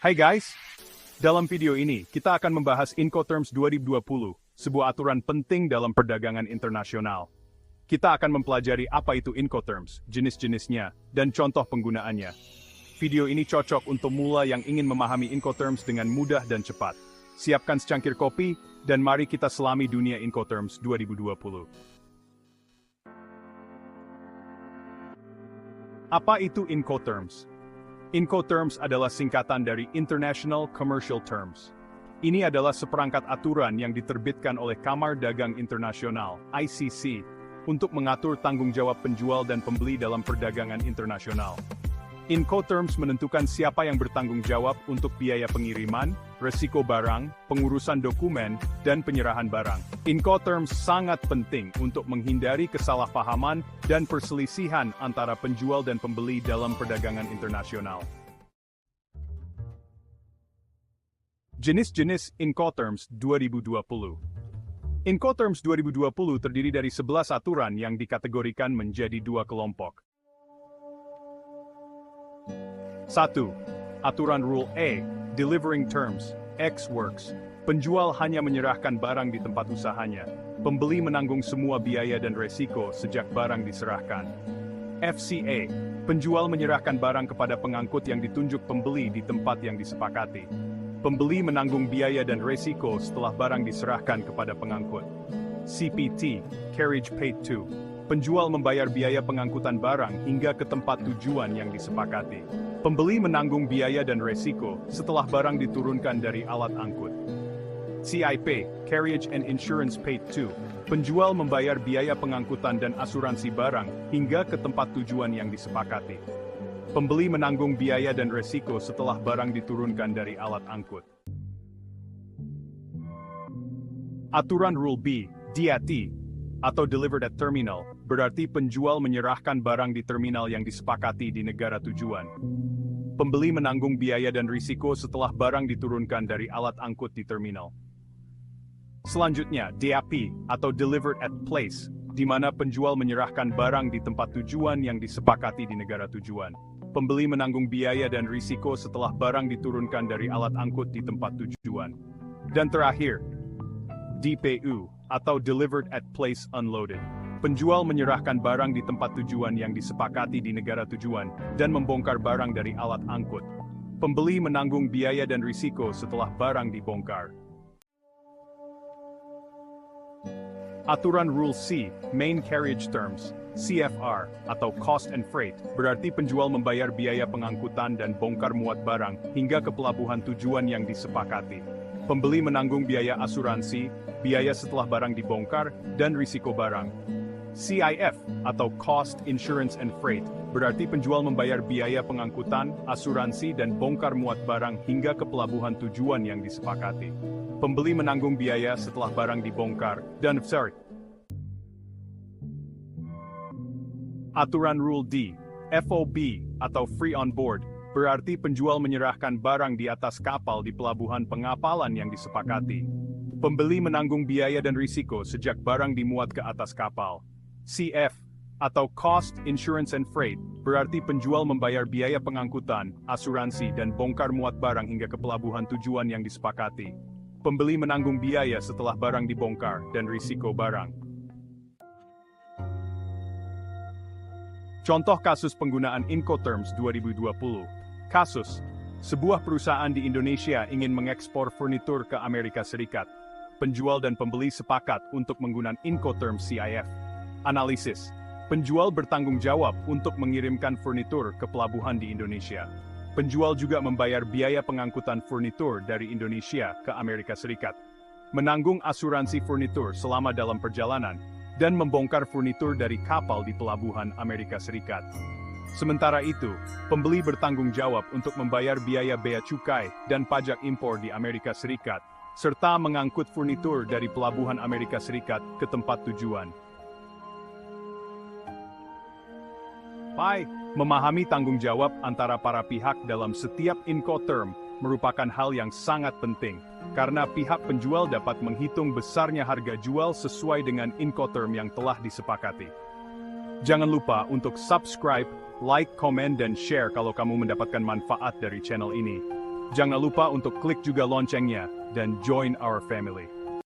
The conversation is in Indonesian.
Hai guys, dalam video ini kita akan membahas Incoterms 2020, sebuah aturan penting dalam perdagangan internasional. Kita akan mempelajari apa itu Incoterms, jenis-jenisnya, dan contoh penggunaannya. Video ini cocok untuk mula yang ingin memahami Incoterms dengan mudah dan cepat. Siapkan secangkir kopi, dan mari kita selami dunia Incoterms 2020. Apa itu Incoterms? Incoterms adalah singkatan dari International Commercial Terms. Ini adalah seperangkat aturan yang diterbitkan oleh Kamar Dagang Internasional, ICC, untuk mengatur tanggung jawab penjual dan pembeli dalam perdagangan internasional. Incoterms menentukan siapa yang bertanggung jawab untuk biaya pengiriman, resiko barang, pengurusan dokumen, dan penyerahan barang. Incoterms sangat penting untuk menghindari kesalahpahaman dan perselisihan antara penjual dan pembeli dalam perdagangan internasional. Jenis-jenis Incoterms 2020. Incoterms 2020 terdiri dari 11 aturan yang dikategorikan menjadi dua kelompok. 1. Aturan Rule A, Delivering Terms, Ex Works. Penjual hanya menyerahkan barang di tempat usahanya. Pembeli menanggung semua biaya dan resiko sejak barang diserahkan. FCA, penjual menyerahkan barang kepada pengangkut yang ditunjuk pembeli di tempat yang disepakati. Pembeli menanggung biaya dan resiko setelah barang diserahkan kepada pengangkut. CPT, Carriage Paid To. Penjual membayar biaya pengangkutan barang hingga ke tempat tujuan yang disepakati. Pembeli menanggung biaya dan resiko setelah barang diturunkan dari alat angkut. CIP, Carriage and Insurance Paid To. Penjual membayar biaya pengangkutan dan asuransi barang hingga ke tempat tujuan yang disepakati. Pembeli menanggung biaya dan resiko setelah barang diturunkan dari alat angkut. Aturan Rule B, DAT, atau Delivered at Terminal, berarti penjual menyerahkan barang di terminal yang disepakati di negara tujuan. Pembeli menanggung biaya dan risiko setelah barang diturunkan dari alat angkut di terminal. Selanjutnya, DAP, atau Delivered at Place, di mana penjual menyerahkan barang di tempat tujuan yang disepakati di negara tujuan. Pembeli menanggung biaya dan risiko setelah barang diturunkan dari alat angkut di tempat tujuan. Dan terakhir, DPU, atau Delivered at Place Unloaded. Penjual menyerahkan barang di tempat tujuan yang disepakati di negara tujuan, dan membongkar barang dari alat angkut. Pembeli menanggung biaya dan risiko setelah barang dibongkar. Aturan Rule C, Main Carriage Terms, CFR, atau Cost and Freight, berarti penjual membayar biaya pengangkutan dan bongkar muat barang hingga ke pelabuhan tujuan yang disepakati. Pembeli menanggung biaya asuransi, biaya setelah barang dibongkar, dan risiko barang. CIF, atau Cost, Insurance and Freight, berarti penjual membayar biaya pengangkutan, asuransi, dan bongkar muat barang hingga ke pelabuhan tujuan yang disepakati. Pembeli menanggung biaya setelah barang dibongkar, dan Aturan Rule D, FOB, atau Free on Board, berarti penjual menyerahkan barang di atas kapal di pelabuhan pengapalan yang disepakati. Pembeli menanggung biaya dan risiko sejak barang dimuat ke atas kapal. CF, atau Cost, Insurance and Freight, berarti penjual membayar biaya pengangkutan, asuransi, dan bongkar muat barang hingga ke pelabuhan tujuan yang disepakati. Pembeli menanggung biaya setelah barang dibongkar, dan risiko barang. Contoh kasus penggunaan Incoterms 2020. Kasus, sebuah perusahaan di Indonesia ingin mengekspor furnitur ke Amerika Serikat. Penjual dan pembeli sepakat untuk menggunakan Incoterms CIF. Analisis, penjual bertanggung jawab untuk mengirimkan furnitur ke pelabuhan di Indonesia. Penjual juga membayar biaya pengangkutan furnitur dari Indonesia ke Amerika Serikat. Menanggung asuransi furnitur selama dalam perjalanan, dan membongkar furnitur dari kapal di pelabuhan Amerika Serikat. Sementara itu, pembeli bertanggung jawab untuk membayar biaya bea cukai dan pajak impor di Amerika Serikat, serta mengangkut furnitur dari pelabuhan Amerika Serikat ke tempat tujuan. Memahami tanggung jawab antara para pihak dalam setiap Incoterm merupakan hal yang sangat penting, karena pihak penjual dapat menghitung besarnya harga jual sesuai dengan Incoterm yang telah disepakati. Jangan lupa untuk subscribe, like, komen, dan share kalau kamu mendapatkan manfaat dari channel ini. Jangan lupa untuk klik juga loncengnya dan join our family.